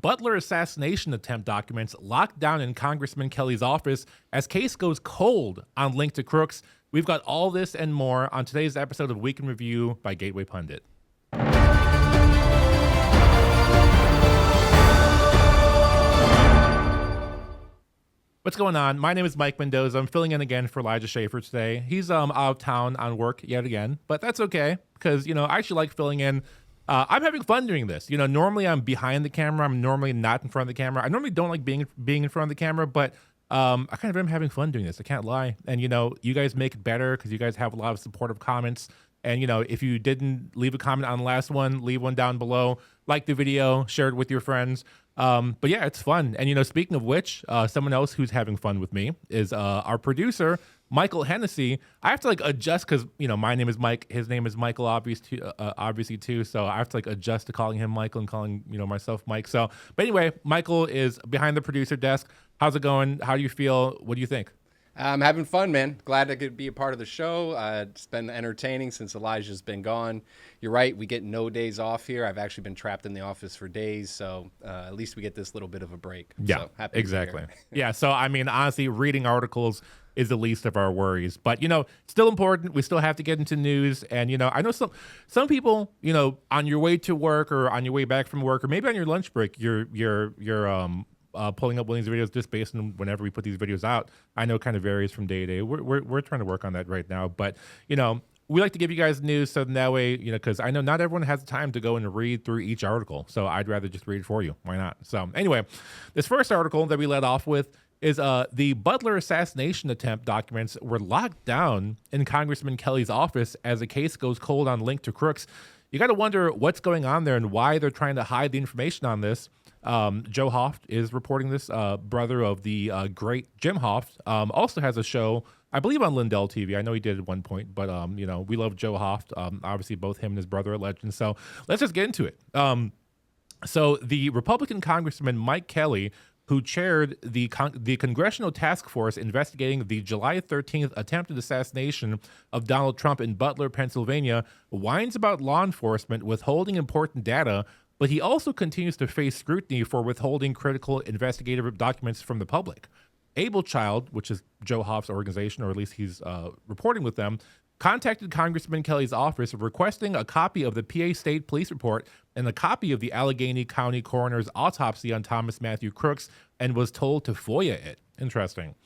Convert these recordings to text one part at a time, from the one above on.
Butler assassination attempt documents locked down in Congressman Kelly's office as case goes cold on link to Crooks. We've got all this and more on today's episode of Week in Review by Gateway Pundit. What's going on? My name is Mike Mendoza. I'm filling in again for Elijah Schaffer today. He's out of town on work yet again, but that's okay because, I actually like filling in. I'm having fun doing this. Normally I'm behind the camera. I'm normally not in front of the camera. I normally don't like being in front of the camera, but I kind of am having fun doing this. I can't lie. And, you guys make it better because you guys have a lot of supportive comments. And, if you didn't leave a comment on the last one, leave one down below. Like the video, share it with your friends. But yeah, it's fun. And, speaking of which, someone else who's having fun with me is our producer, Michael Hennessy. I have to adjust because, my name is Mike. His name is Michael, obviously too. So I have to adjust to calling him Michael and calling, myself Mike. So, but anyway, Michael is behind the producer desk. How's it going? How do you feel? What do you think? I'm having fun, man. Glad I could be a part of the show. It's been entertaining since Elijah's been gone. You're right. We get no days off here. I've actually been trapped in the office for days. So at least we get this little bit of a break. Yeah, so happy exactly. Yeah. So, honestly, reading articles is the least of our worries. But, still important. We still have to get into news. And, I know some people, on your way to work or on your way back from work or maybe on your lunch break, you're pulling up one of these videos just based on whenever we put these videos out. I know it kind of varies from day to day. We're trying to work on that right now. But, we like to give you guys news so that way, because I know not everyone has the time to go and read through each article. So I'd rather just read it for you. Why not? So anyway, this first article that we led off with is the Butler assassination attempt documents were locked down in Congressman Kelly's office as the case goes cold on link to Crooks. You got to wonder what's going on there and why they're trying to hide the information on this. Joe Hoft is reporting this, brother of the great Jim Hoft, also has a show, I believe, on Lindell TV. I know he did at one point, but, we love Joe Hoft. Obviously, both him and his brother are legends. So let's just get into it. So the Republican Congressman Mike Kelly, who chaired the congressional task force investigating the July 13th attempted assassination of Donald Trump in Butler, Pennsylvania, whines about law enforcement withholding important data, but he also continues to face scrutiny for withholding critical investigative documents from the public. ABLECHILD, which is Joe Hoft's organization, or at least he's reporting with them, contacted Congressman Kelly's office requesting a copy of the PA State Police report and a copy of the Allegheny County coroner's autopsy on Thomas Matthew Crooks and was told to FOIA it. Interesting.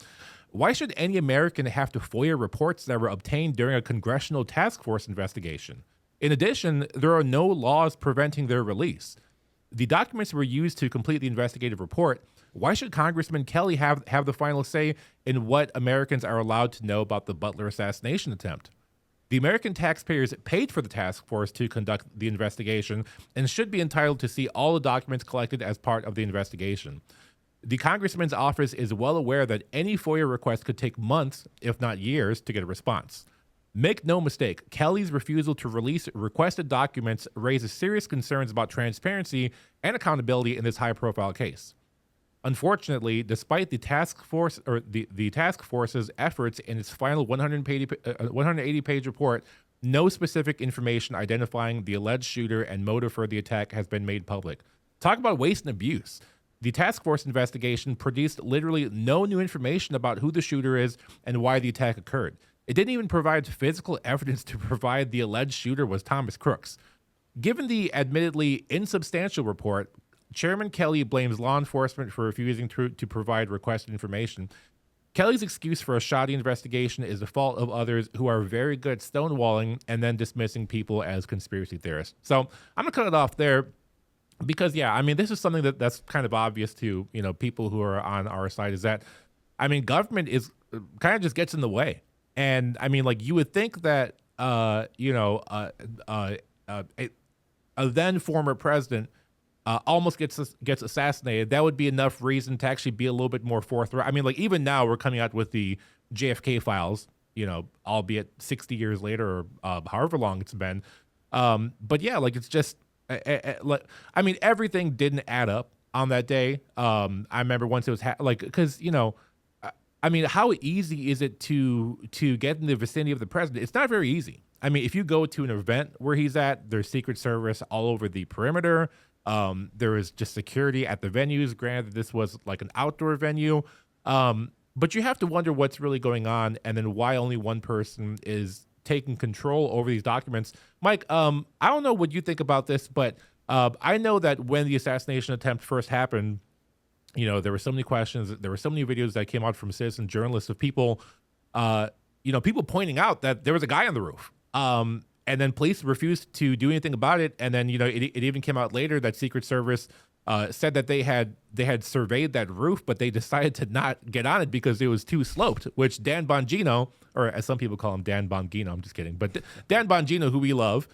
Why should any American have to FOIA reports that were obtained during a congressional task force investigation? In addition, there are no laws preventing their release. The documents were used to complete the investigative report. Why should Congressman Kelly have the final say in what Americans are allowed to know about the Butler assassination attempt? The American taxpayers paid for the task force to conduct the investigation and should be entitled to see all the documents collected as part of the investigation. The congressman's office is well aware that any FOIA request could take months, if not years, to get a response. Make no mistake, Kelly's refusal to release requested documents raises serious concerns about transparency and accountability in this high-profile case. Unfortunately, despite the task force or the task force's efforts in its final 180-page report, no specific information identifying the alleged shooter and motive for the attack has been made public. Talk about waste and abuse. The task force investigation produced literally no new information about who the shooter is and why the attack occurred. It didn't even provide physical evidence to provide the alleged shooter was Thomas Crooks. Given the admittedly insubstantial report, Chairman Kelly blames law enforcement for refusing to provide requested information. Kelly's excuse for a shoddy investigation is the fault of others who are very good at stonewalling and then dismissing people as conspiracy theorists. So I'm going to cut it off there because, this is something that's kind of obvious to, people who are on our side is that, government is kind of just gets in the way. And, you would think that, a then former president almost gets assassinated. That would be enough reason to actually be a little bit more forthright. Even now we're coming out with the JFK files, albeit 60 years later or however long it's been. But yeah, it's just, everything didn't add up on that day. I remember once it was because how easy is it to get in the vicinity of the president? It's not very easy. If you go to an event where he's at, there's Secret Service all over the perimeter. There was just security at the venues. Granted, this was like an outdoor venue. But you have to wonder what's really going on, and then why only one person is taking control over these documents. Mike, I don't know what you think about this, but I know that when the assassination attempt first happened, there were so many questions. There were so many videos that came out from citizen journalists of people, people pointing out that there was a guy on the roof. And then police refused to do anything about it. And then, it even came out later that Secret Service said that they had surveyed that roof, but they decided to not get on it because it was too sloped, which Dan Bongino, or as some people call him, Dan Bongino, I'm just kidding, but Dan Bongino, who we love,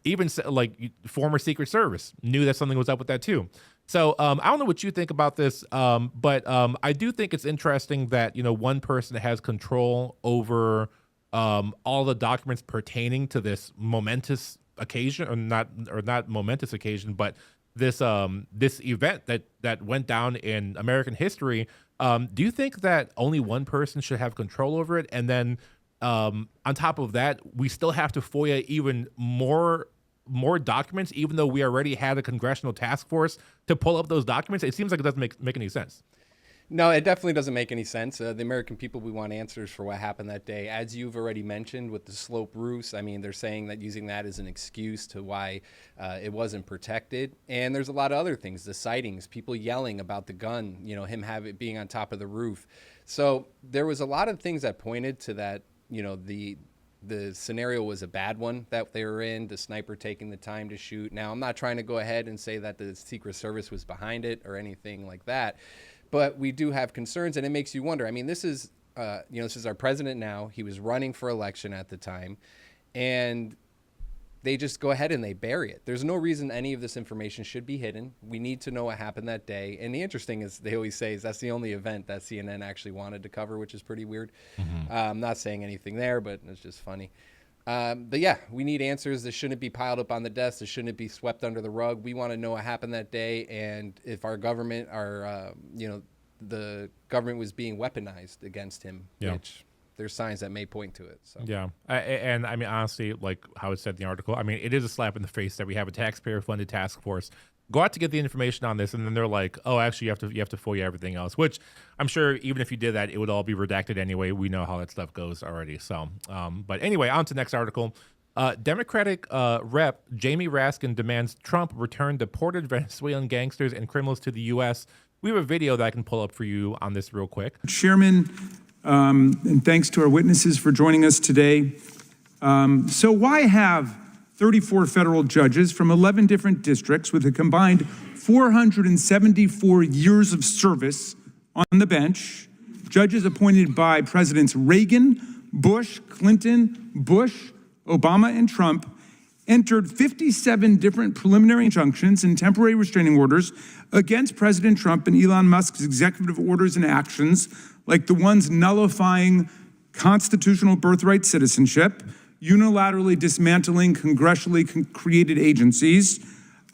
even like former Secret Service, knew that something was up with that too. So I don't know what you think about this, but I do think it's interesting that, one person has control over all the documents pertaining to this momentous occasion, or not momentous occasion, but this event that went down in American history. Do you think that only one person should have control over it? And then on top of that, we still have to FOIA even more documents, even though we already had a congressional task force to pull up those documents? It seems like it doesn't make any sense. No, it definitely doesn't make any sense. The American people, we want answers for what happened that day. As you've already mentioned with the slope roofs, I mean, they're saying that using that as an excuse to why it wasn't protected. And there's a lot of other things, the sightings, people yelling about the gun, him being on top of the roof. So there was a lot of things that pointed to that, the scenario was a bad one that they were in, the sniper taking the time to shoot. Now, I'm not trying to go ahead and say that the Secret Service was behind it or anything like that, but we do have concerns, and it makes you wonder. I mean, this is our president now. He was running for election at the time, and they just go ahead and they bury it. There's no reason any of this information should be hidden. We need to know what happened that day. And the interesting is they always say is that's the only event that CNN actually wanted to cover, which is pretty weird. Mm-hmm. I'm not saying anything there, but it's just funny. But yeah, we need answers. This shouldn't be piled up on the desk. This shouldn't be swept under the rug. We want to know what happened that day, and if our government, the government was being weaponized against him, which there's signs that may point to it. So yeah, and I mean, honestly, like how it said in the article, I mean, it is a slap in the face that we have a taxpayer-funded task force go out to get the information on this, and then they're like, oh, actually, you have to FOIA everything else, which I'm sure even if you did that, it would all be redacted anyway. We know how that stuff goes already. So, but anyway, on to the next article. Democratic Rep Jamie Raskin demands Trump return deported Venezuelan gangsters and criminals to the U.S. We have a video that I can pull up for you on this real quick. Chairman, and thanks to our witnesses for joining us today. So why have 34 federal judges from 11 different districts with a combined 474 years of service on the bench, judges appointed by Presidents Reagan, Bush, Clinton, Bush, Obama, and Trump, entered 57 different preliminary injunctions and temporary restraining orders against President Trump and Elon Musk's executive orders and actions, like the ones nullifying constitutional birthright citizenship, unilaterally dismantling congressionally created agencies,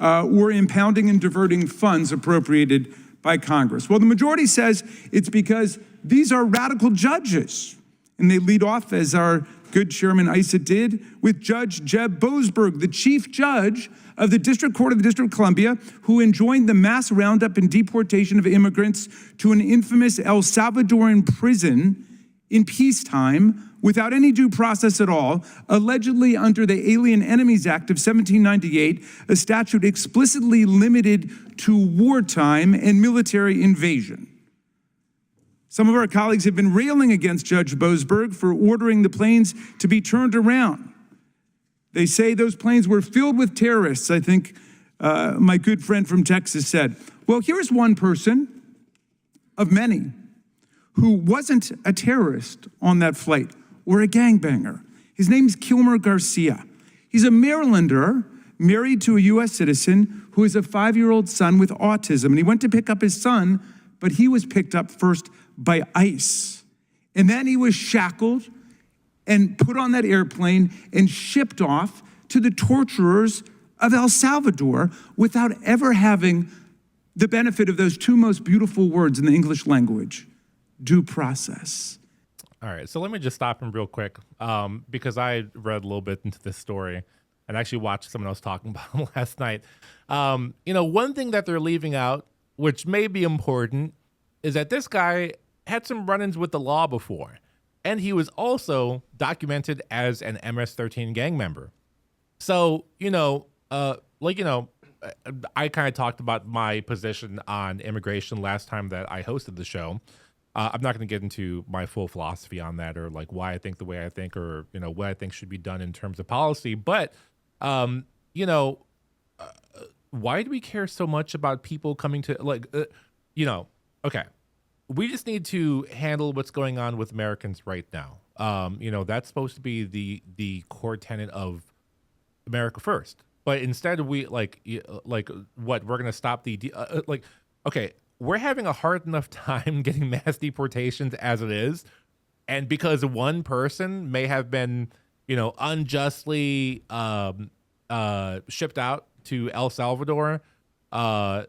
or impounding and diverting funds appropriated by Congress. Well, the majority says it's because these are radical judges. And they lead off, as our good Chairman Issa did, with Judge Jeb Boasberg, the chief judge of the District Court of the District of Columbia, who enjoined the mass roundup and deportation of immigrants to an infamous El Salvadoran prison in peacetime without any due process at all, allegedly under the Alien Enemies Act of 1798, a statute explicitly limited to wartime and military invasion. Some of our colleagues have been railing against Judge Boasberg for ordering the planes to be turned around. They say those planes were filled with terrorists, I think my good friend from Texas said. Well, here's one person of many who wasn't a terrorist on that flight or a gangbanger. His name's Kilmer Garcia. He's a Marylander married to a U.S. citizen who has a 5-year-old son with autism. And he went to pick up his son, but he was picked up first by ICE. And then he was shackled and put on that airplane and shipped off to the torturers of El Salvador without ever having the benefit of those two most beautiful words in the English language, due process. All right, so let me just stop him real quick because I read a little bit into this story. and I actually watched someone else talking about him last night. One thing that they're leaving out, which may be important, is that this guy had some run-ins with the law before, and he was also documented as an MS-13 gang member. So, I kind of talked about my position on immigration last time that I hosted the show. I'm not going to get into my full philosophy on that, or like why I think the way I think, or what I think should be done in terms of policy. But why do we care so much about people coming to okay, we just need to handle what's going on with Americans right now. That's supposed to be the core tenet of America First. But instead, we what we're going to stop okay, we're having a hard enough time getting mass deportations as it is, and because one person may have been unjustly shipped out to El Salvador, where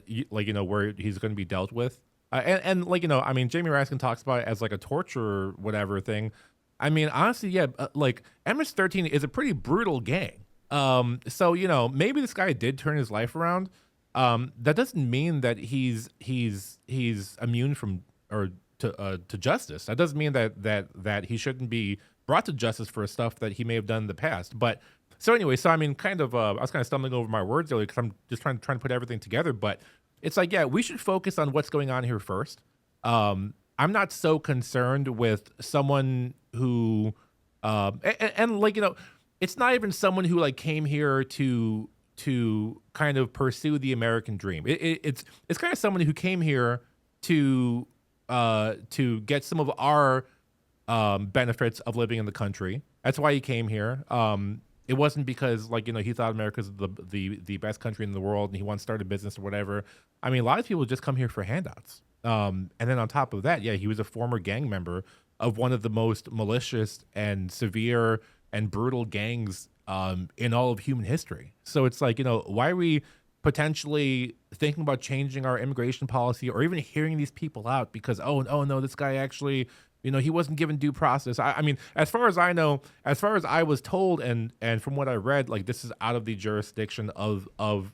he's going to be dealt with, Jamie Raskin talks about it as like a torture or whatever thing. I mean, honestly, yeah, MS-13 is a pretty brutal gang. So maybe this guy did turn his life around. That doesn't mean that he's immune from to justice. That doesn't mean that he shouldn't be brought to justice for stuff that he may have done in the past. But so anyway, I was kind of stumbling over my words earlier because I'm just trying to put everything together. But it's like, yeah, we should focus on what's going on here first. I'm not so concerned with someone who, it's not even someone who came here to kind of pursue the American dream. It's kind of someone who came here to get some of our benefits of living in the country. That's why he came here. It wasn't because he thought America's the best country in the world and he wants to start a business or whatever. I mean, a lot of people just come here for handouts. And then on top of that, yeah, he was a former gang member of one of the most malicious and severe and brutal gangs in all of human history. So it's why are we potentially thinking about changing our immigration policy or even hearing these people out because, oh no, this guy actually, he wasn't given due process. I mean, as far as I know, as far as I was told and from what I read, this is out of the jurisdiction of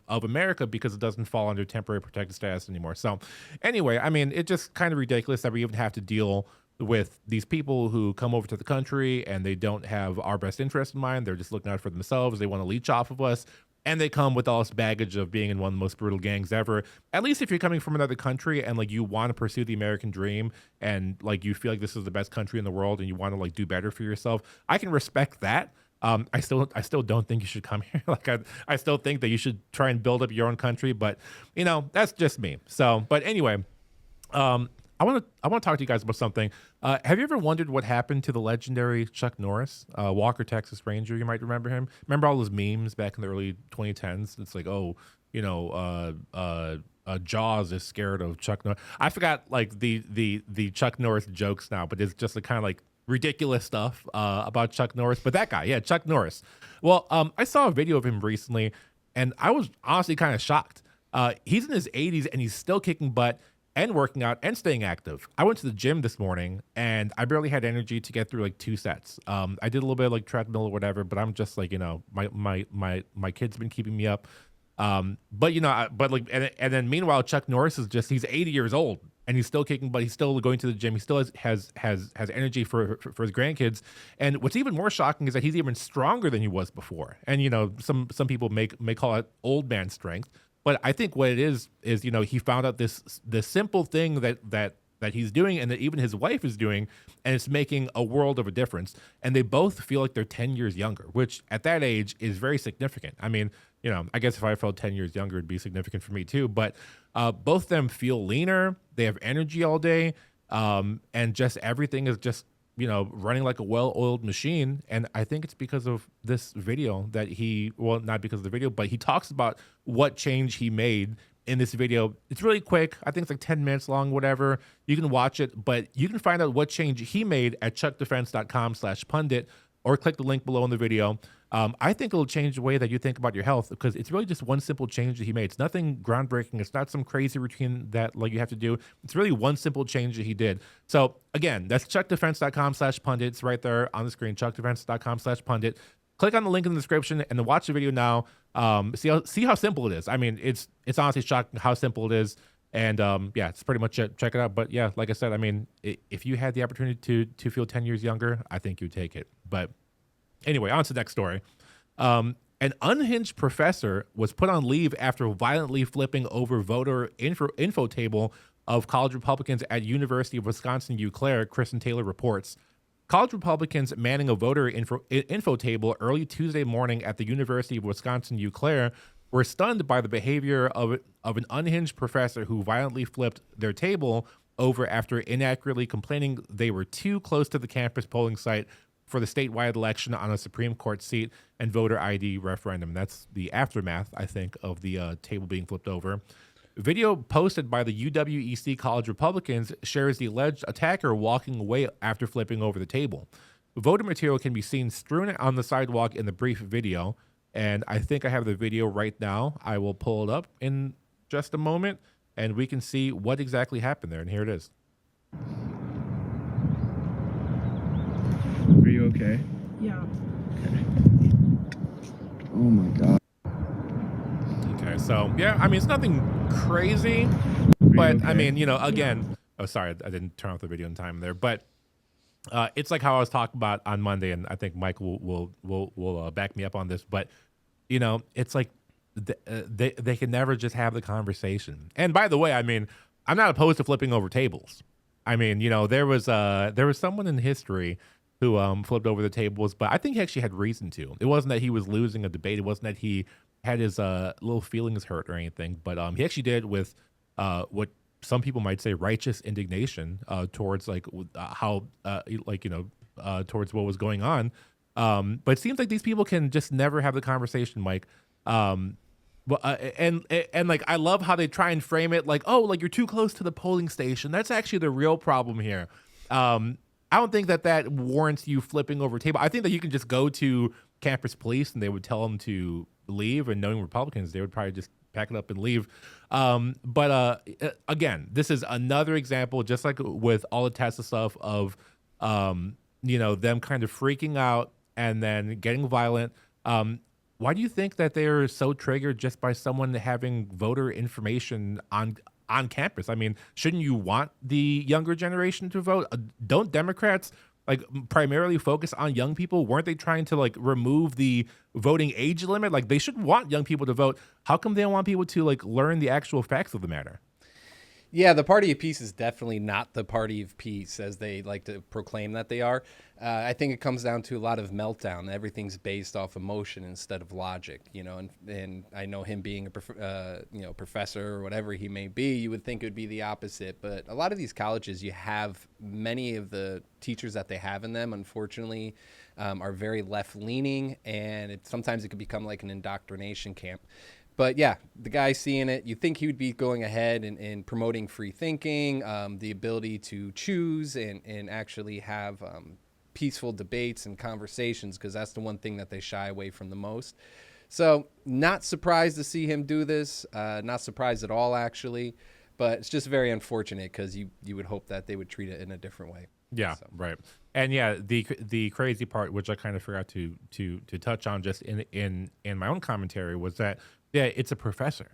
America because it doesn't fall under temporary protected status anymore. So anyway, I mean, it's just kind of ridiculous that we even have to deal with these people who come over to the country and they don't have our best interest in mind. They're just looking out for themselves. They want to leech off of us. And they come with all this baggage of being in one of the most brutal gangs ever. At least if you're coming from another country and you want to pursue the American dream and you feel like this is the best country in the world and you want to do better for yourself, I can respect that. I still don't think you should come here. I still think that you should try and build up your own country, but that's just me. So, but anyway, I want to talk to you guys about something. Have you ever wondered what happened to the legendary Chuck Norris, Walker, Texas Ranger? You might remember him. Remember all those memes back in the early 2010s? It's like, Jaws is scared of Chuck Norris. I forgot the Chuck Norris jokes now, but it's just the kind of ridiculous stuff about Chuck Norris. But that guy, yeah, Chuck Norris. Well, I saw a video of him recently, and I was honestly kind of shocked. He's in his 80s, and he's still kicking butt and working out and staying active. I went to the gym this morning and I barely had energy to get through 2 sets. I did a little bit of treadmill or whatever, but I'm just my kid's been keeping me up. And then meanwhile, Chuck Norris is he's 80 years old and he's still kicking, but he's still going to the gym. He still has energy for his grandkids. And what's even more shocking is that he's even stronger than he was before. And some people may call it old man strength. But I think what it is he found out this simple thing that he's doing and that even his wife is doing, and it's making a world of a difference. And they both feel like they're 10 years younger, which at that age is very significant. I mean, I guess if I felt 10 years younger, it'd be significant for me too. But both of them feel leaner. They have energy all day. And just everything is just running like a well-oiled machine. And I think it's because of this video that not because of the video, but he talks about what change he made in this video. It's really quick. I think it's 10 minutes long, whatever. You can watch it, but you can find out what change he made at chuckdefense.com/pundit or click the link below in the video. I think it'll change the way that you think about your health because it's really just one simple change that he made. It's nothing groundbreaking. It's not some crazy routine that you have to do. It's really one simple change that he did. So again, that's chuckdefense.com/pundit. It's right there on the screen, chuckdefense.com/pundit. click on the link in the description and then watch the video now. See how simple it is. I mean, it's honestly shocking how simple it is. And yeah, it's pretty much it. Check it out. But yeah, like I said, I mean, if you had the opportunity to feel 10 years younger, I think you'd take it. But anyway, on to the next story. An unhinged professor was put on leave after violently flipping over voter info table of college Republicans at University of Wisconsin-Eau Claire, Kristen Taylor reports. College Republicans manning a voter info table early Tuesday morning at the University of Wisconsin-Eau Claire were stunned by the behavior of an unhinged professor who violently flipped their table over after inaccurately complaining they were too close to the campus polling site for the statewide election on a Supreme Court seat and voter ID referendum. That's the aftermath, I think, of the table being flipped over. Video posted by the UWEC College Republicans shares the alleged attacker walking away after flipping over the table. Voter material can be seen strewn on the sidewalk in the brief video, and I think I have the video right now. I will pull it up in just a moment, and we can see what exactly happened there, and here it is. Are you okay? Yeah. Oh my God. Okay, so yeah, I mean, it's nothing crazy, but I mean, you know, again, oh, sorry, I didn't turn off the video in time there, but it's like how I was talking about on Monday, and I think Mike will back me up on this, but you know, it's like they can never just have the conversation. And by the way, I mean, I'm not opposed to flipping over tables. I mean, you know, there was someone in history who flipped over the tables, but I think he actually had reason to. It wasn't that he was losing a debate. It wasn't that he had his little feelings hurt or anything, but he actually did with what some people might say righteous indignation towards like how like, you know, towards what was going on. But it seems like these people can just never have the conversation, Mike. And like, I love how they try and frame it like, oh, like you're too close to the polling station. That's actually the real problem here. I don't think that warrants you flipping over a table. I think that you can just go to campus police and they would tell them to leave, and knowing Republicans, they would probably just pack it up and leave. But again, this is another example, just like with all the Tesla stuff, of you know, them kind of freaking out and then getting violent. Why do you think that they're so triggered just by someone having voter information on campus? I mean, shouldn't you want the younger generation to vote? Don't Democrats like primarily focus on young people? Weren't they trying to like remove the voting age limit? Like, they should want young people to vote. How come they don't want people to like learn the actual facts of the matter? Yeah, the party of peace is definitely not the party of peace as they like to proclaim that they are. I think it comes down to a lot of meltdown. Everything's based off emotion instead of logic, you know. And I know him being a you know, professor or whatever he may be, you would think it would be the opposite. But a lot of these colleges, you have many of the teachers that they have in them, unfortunately, are very left leaning, and sometimes it could become like an indoctrination camp. But yeah, the guy seeing it, you think he would be going ahead and promoting free thinking, the ability to choose and actually have peaceful debates and conversations, because that's the one thing that they shy away from the most. So not surprised to see him do this, not surprised at all, actually. But it's just very unfortunate, because you would hope that they would treat it in a different way. Yeah, so. Right. And yeah, the crazy part, which I kind of forgot to touch on just in my own commentary, was that, yeah, it's a professor.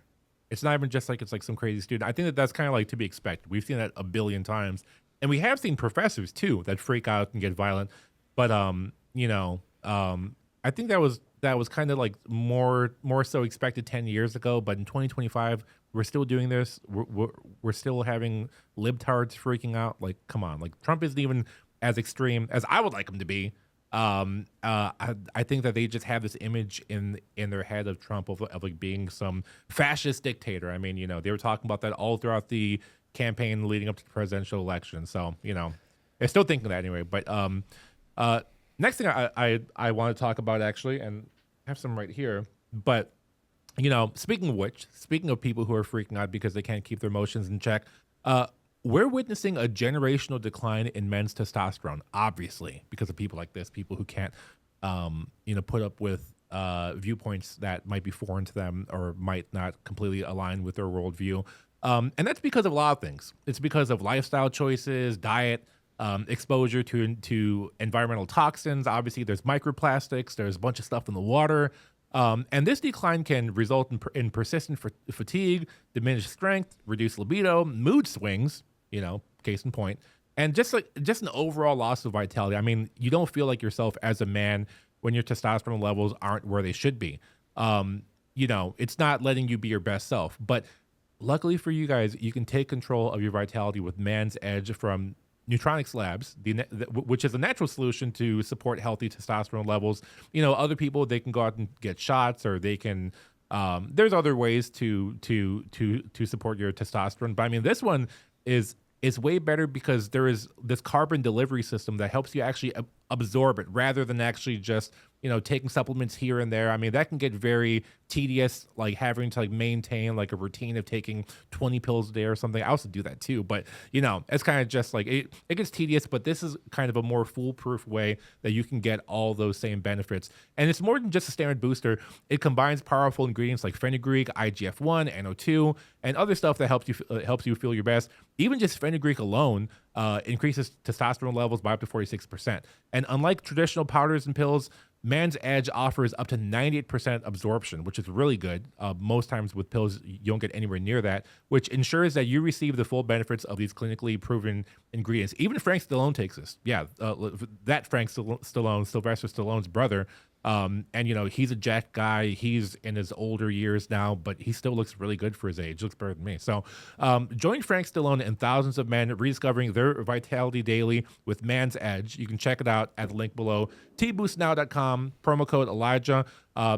It's not even just like it's like some crazy student. I think that that's kind of like to be expected. We've seen that a billion times, and we have seen professors too that freak out and get violent. But you know, I think that was kind of like more so expected 10 years ago. But in 2025, we're still doing this. We're still having libtards freaking out. Like, come on, like Trump isn't even as extreme as I would like him to be. I think that they just have this image in their head of Trump of like being some fascist dictator. I mean, you know, they were talking about that all throughout the campaign leading up to the presidential election. So, you know, they're still thinking that anyway. But next thing I want to talk about, actually, and I have some right here, but you know, speaking of which, speaking of people who are freaking out because they can't keep their emotions in check, we're witnessing a generational decline in men's testosterone, obviously, because of people like this, people who can't, you know, put up with viewpoints that might be foreign to them or might not completely align with their worldview. And that's because of a lot of things. It's because of lifestyle choices, diet, exposure to environmental toxins. Obviously, there's microplastics. There's a bunch of stuff in the water. And this decline can result in persistent fatigue, diminished strength, reduced libido, mood swings, case in point, and just an overall loss of vitality. I mean, you don't feel like yourself as a man when your testosterone levels aren't where they should be. It's not letting you be your best self. But luckily for you guys, you can take control of your vitality with Man's Edge from Neutronics Labs, which is a natural solution to support healthy testosterone levels. Other people, they can go out and get shots, or they can. There's other ways to support your testosterone, but I mean, this one is way better because there is this carbon delivery system that helps you actually absorb it rather than actually just taking supplements here and there. I mean, that can get very tedious, like having to maintain a routine of taking 20 pills a day or something. I also do that too, but it's kind of just it gets tedious, but this is kind of a more foolproof way that you can get all those same benefits. And it's more than just a standard booster. It combines powerful ingredients like fenugreek, IGF-1, NO2, and other stuff that helps you feel your best. Even just fenugreek alone increases testosterone levels by up to 46%. And unlike traditional powders and pills, Man's Edge offers up to 98% absorption, which is really good. Most times with pills, you don't get anywhere near that, which ensures that you receive the full benefits of these clinically proven ingredients. Even Frank Stallone takes this. Yeah, that Frank Stallone, Sylvester Stallone's brother. And he's a jacked guy. He's in his older years now, but he still looks really good for his age. Looks better than me. So join Frank Stallone and thousands of men rediscovering their vitality daily with Man's Edge. You can check it out at the link below, tboostnow.com, promo code Elijah.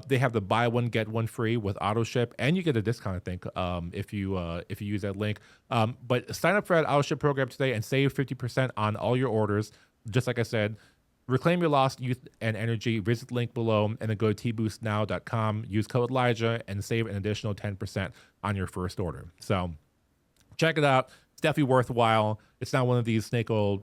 They have the buy one, get one free with auto ship, and you get a discount, I think, if you use that link. But sign up for that auto ship program today and save 50% on all your orders. Just like I said, reclaim your lost youth and energy. Visit the link below and then go to tboostnow.com. Use code Elijah and save an additional 10% on your first order. So check it out. It's definitely worthwhile. It's not one of these snake oil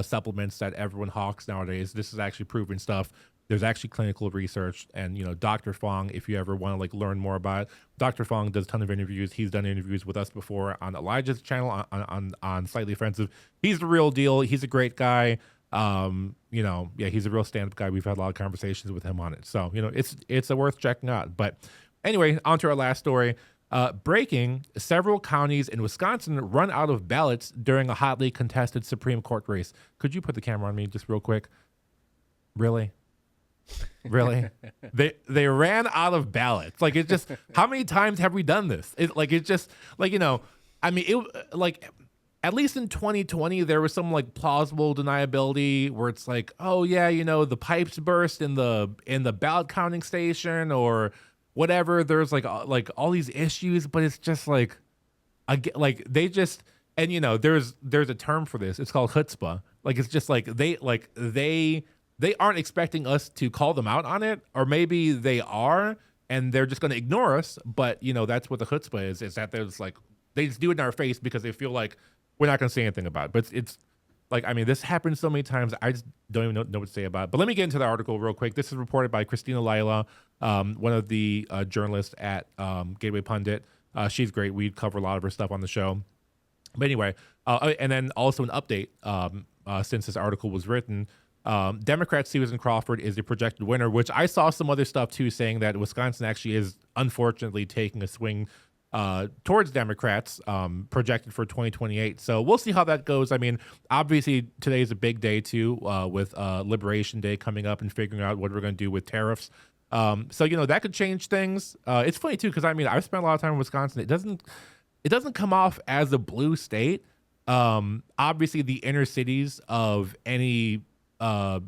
supplements that everyone hawks nowadays. This is actually proven stuff. There's actually clinical research, and Dr. Fong, if you ever want to learn more about it, Dr. Fong does a ton of interviews. He's done interviews with us before on Elijah's channel on Slightly Offensive. He's the real deal. He's a great guy. He's a real stand-up guy. We've had a lot of conversations with him on it. So, it's worth checking out. But anyway, on to our last story. Breaking, several counties in Wisconsin run out of ballots during a hotly contested Supreme Court race. Could you put the camera on me just real quick? Really? They ran out of ballots. It's just, how many times have we done this? At least in 2020, there was some plausible deniability where it's oh yeah, the pipes burst in the ballot counting station or whatever. There's all these issues, but it's just they just, and there's a term for this. It's called chutzpah. It's just they aren't expecting us to call them out on it, or maybe they are and they're just going to ignore us. But that's what the chutzpah is that there's they just do it in our face because they feel like we're not going to say anything about it. But it's this happens so many times. I just don't even know what to say about it. But let me get into the article real quick. This is reported by Christina Lila, one of the journalists at Gateway Pundit. She's great. We cover a lot of her stuff on the show. But anyway, and then also an update since this article was written. Democrat Susan Crawford is the projected winner, which I saw some other stuff too saying that Wisconsin actually is unfortunately taking a swing towards Democrats, projected for 2028. So we'll see how that goes. I mean, obviously today is a big day too, with Liberation Day coming up and figuring out what we're going to do with tariffs. So that could change things. It's funny too because I've spent a lot of time in Wisconsin. It doesn't come off as a blue state. Obviously the inner cities of any or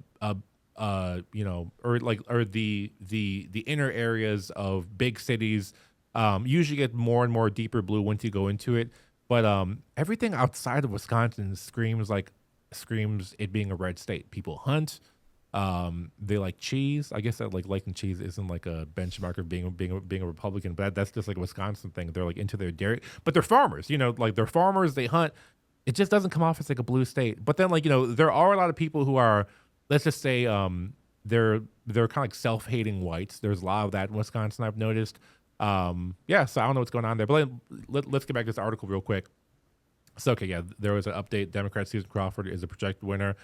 the inner areas of big cities usually get more and more deeper blue once you go into it. But everything outside of Wisconsin screams it being a red state. People hunt. They like cheese. I guess that liking cheese isn't a benchmark of being a Republican, but that's just a Wisconsin thing. They're into their dairy, but they're farmers. They're farmers. They hunt. It just doesn't come off as a blue state. But then there are a lot of people who are, let's just say, they're kind of self-hating whites. There's a lot of that in Wisconsin, I've noticed. So I don't know what's going on there. But let's get back to this article real quick. So, okay, yeah, there was an update. Democrat Susan Crawford is a projected winner.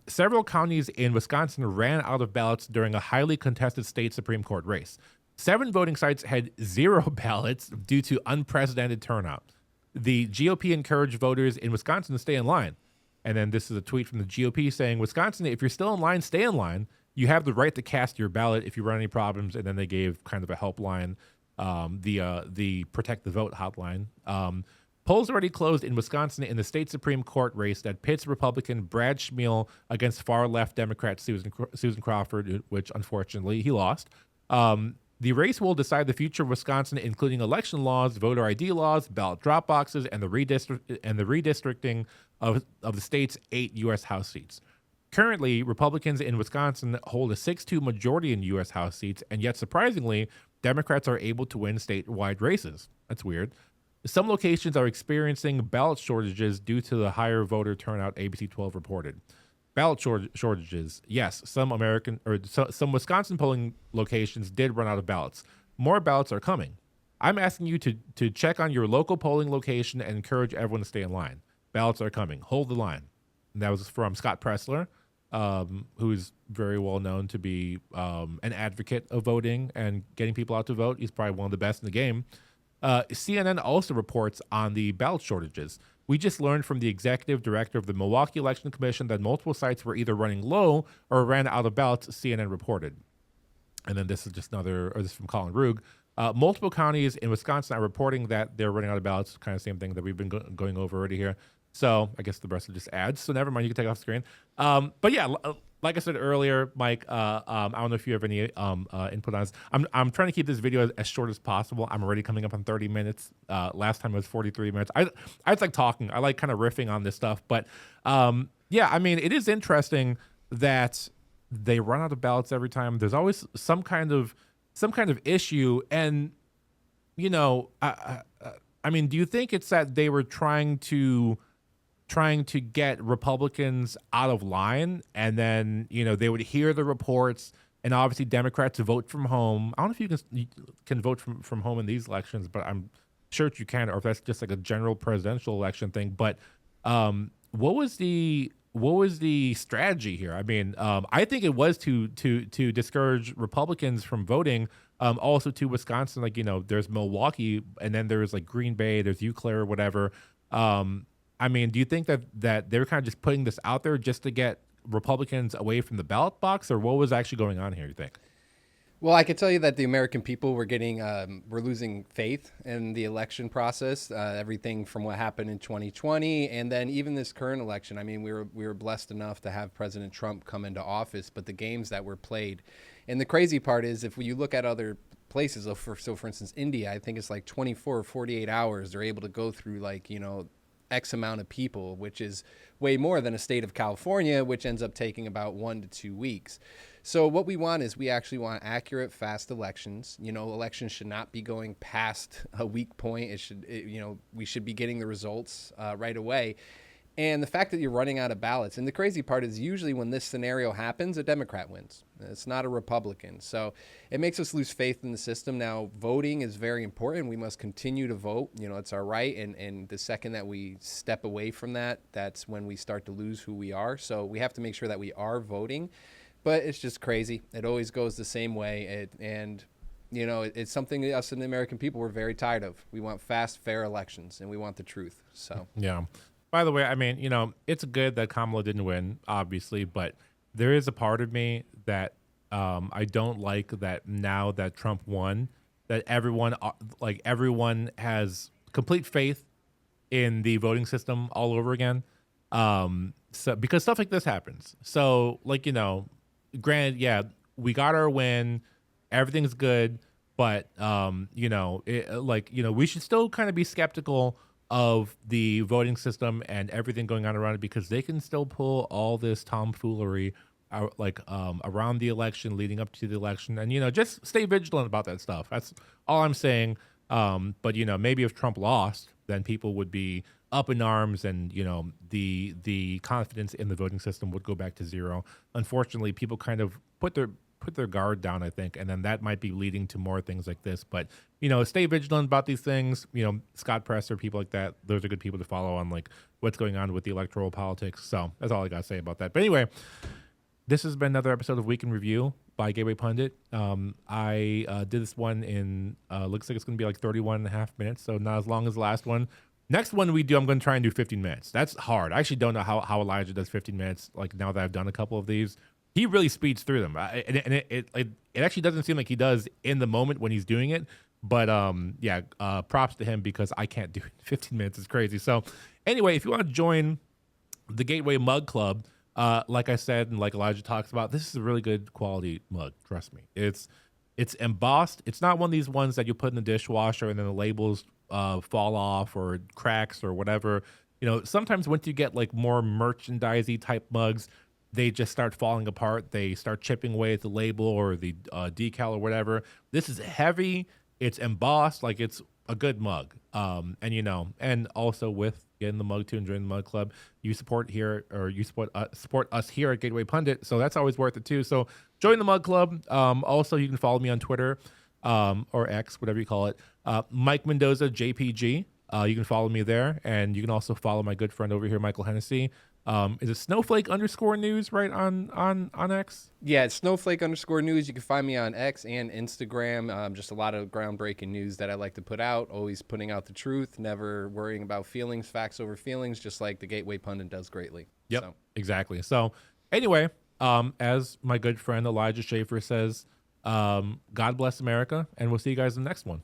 Several counties in Wisconsin ran out of ballots during a highly contested state Supreme Court race. 7 voting sites had 0 ballots due to unprecedented turnout. The GOP encouraged voters in Wisconsin to stay in line. And then this is a tweet from the GOP saying, Wisconsin, if you're still in line, stay in line. You have the right to cast your ballot if you run any problems. And then they gave kind of a helpline, the Protect the Vote hotline. Polls already closed in Wisconsin in the state Supreme Court race that pits Republican Brad Schmiel against far-left Democrat Susan Crawford, which unfortunately he lost. The race will decide the future of Wisconsin, including election laws, voter ID laws, ballot drop boxes, and the redistricting of the state's 8 U.S. House seats. Currently, Republicans in Wisconsin hold a 6-2 majority in U.S. House seats, and yet surprisingly, Democrats are able to win statewide races. That's weird. Some locations are experiencing ballot shortages due to the higher voter turnout, ABC 12 reported. Ballot shortages. Yes, some Wisconsin polling locations did run out of ballots. More ballots are coming. I'm asking you to check on your local polling location and encourage everyone to stay in line. Ballots are coming. Hold the line. And that was from Scott Pressler, who is very well known to be an advocate of voting and getting people out to vote. He's probably one of the best in the game. CNN also reports on the ballot shortages. We just learned from the executive director of the Milwaukee Election Commission that multiple sites were either running low or ran out of ballots, CNN reported. And then this is just this is from Colin Rugg. Multiple counties in Wisconsin are reporting that they're running out of ballots, kind of same thing that we've been going over already here. So I guess the rest are just ads. So never mind, you can take off screen. But yeah, like I said earlier, Mike, I don't know if you have any input on this. I'm trying to keep this video as short as possible. I'm already coming up on 30 minutes. Last time it was 43 minutes. I just like talking. I like kind of riffing on this stuff. But yeah, I mean, it is interesting that they run out of ballots every time. There's always some kind of issue. And, you know, I mean, do you think it's that they were trying to get Republicans out of line, and then, you know, they would hear the reports, and obviously Democrats vote from home. I don't know if you can vote from home in these elections, but I'm sure you can, or if that's just like a general presidential election thing. But what was the strategy here? I mean, I think it was to discourage Republicans from voting. Also to Wisconsin, like, you know, there's Milwaukee, and then there's like Green Bay, there's Eau Claire, whatever. I mean, do you think that they were kind of just putting this out there just to get Republicans away from the ballot box, or what was actually going on here, you think? Well, I can tell you that the American people were losing faith in the election process. Everything from what happened in 2020, and then even this current election. I mean, we were blessed enough to have President Trump come into office, but the games that were played, and the crazy part is, if you look at other places, so for instance, India, I think it's like 24 or 48 hours they're able to go through, like, you know, X amount of people, which is way more than a state of California, which ends up taking about 1 to 2 weeks. So what we want is, we actually want accurate, fast elections. You know, elections should not be going past a weak point. We should be getting the results right away. And the fact that you're running out of ballots, and the crazy part is, usually when this scenario happens, a Democrat wins. It's not a Republican. So it makes us lose faith in the system. Now, voting is very important. We must continue to vote. You know, it's our right. And the second that we step away from that, that's when we start to lose who we are. So we have to make sure that we are voting. But it's just crazy. It always goes the same way. You know, it's something that us and the American people were very tired of. We want fast, fair elections, and we want the truth. So yeah. By the way, I mean, you know, it's good that Kamala didn't win, obviously, but there is a part of me that I don't like that now that Trump won, that everyone has complete faith in the voting system all over again. So because stuff like this happens. So, like, you know, granted, yeah, we got our win, everything's good, but you know, we should still kind of be skeptical of the voting system and everything going on around it, because they can still pull all this tomfoolery around the election, leading up to the election, and, you know, just stay vigilant about that stuff. That's all I'm saying. But, you know, maybe if Trump lost, then people would be up in arms, and, you know, the confidence in the voting system would go back to zero. Unfortunately, people kind of put their put their guard down, I think, and then that might be leading to more things like this. But stay vigilant about these things. Scott Presser, people like that, those are good people to follow on like what's going on with the electoral politics. So that's all I gotta say about that. But anyway, this has been another episode of Week in Review by Gateway Pundit. I did this one in looks like it's gonna be like 31 and a half minutes, so not as long as the last one. Next one we do, I'm going to try and do 15 minutes. That's hard. I actually don't know how Elijah does 15 minutes. Like now that I've done a couple of these, he really speeds through them. It actually doesn't seem like he does in the moment when he's doing it. But props to him because I can't do 15 minutes. It's crazy. So anyway, if you want to join the Gateway Mug Club, like I said, and like Elijah talks about, this is a really good quality mug. Trust me. It's embossed. It's not one of these ones that you put in the dishwasher and then the labels fall off or cracks or whatever. Sometimes once you get like more merchandisey type mugs, they just start falling apart. They start chipping away at the label or the decal or whatever. This is heavy. It's embossed. Like it's a good mug. And also with getting the mug too and joining the Mug Club, you support us here at Gateway Pundit. So that's always worth it too. So join the Mug Club. Also, you can follow me on Twitter. Or X, whatever you call it, Mike Mendoza, JPG. You can follow me there, and you can also follow my good friend over here, Michael Hennessy. Is it Snowflake_news right on X? Yeah, it's Snowflake_news. You can find me on X and Instagram. Just a lot of groundbreaking news that I like to put out. Always putting out the truth, never worrying about feelings, facts over feelings, just like the Gateway Pundit does greatly. Yep, so. Exactly. So anyway, as my good friend Elijah Schaffer says, God bless America, and we'll see you guys in the next one.